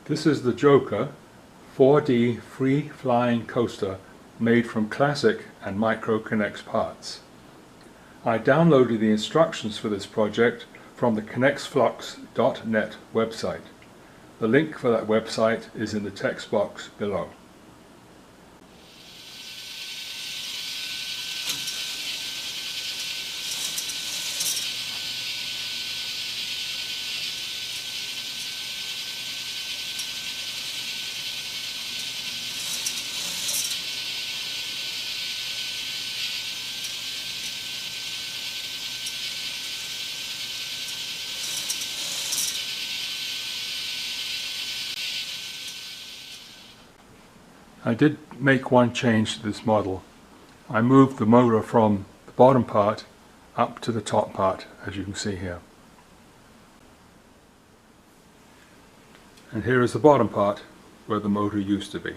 This is the Joker 4D free flying coaster made from classic and Micro K'NEX parts. I downloaded the instructions for this project from the K'NEXFlux.net website. The link for that website is in the text box below. I did make one change to this model. I moved the motor from the bottom part up to the top part, as you can see here. And here is the bottom part where the motor used to be.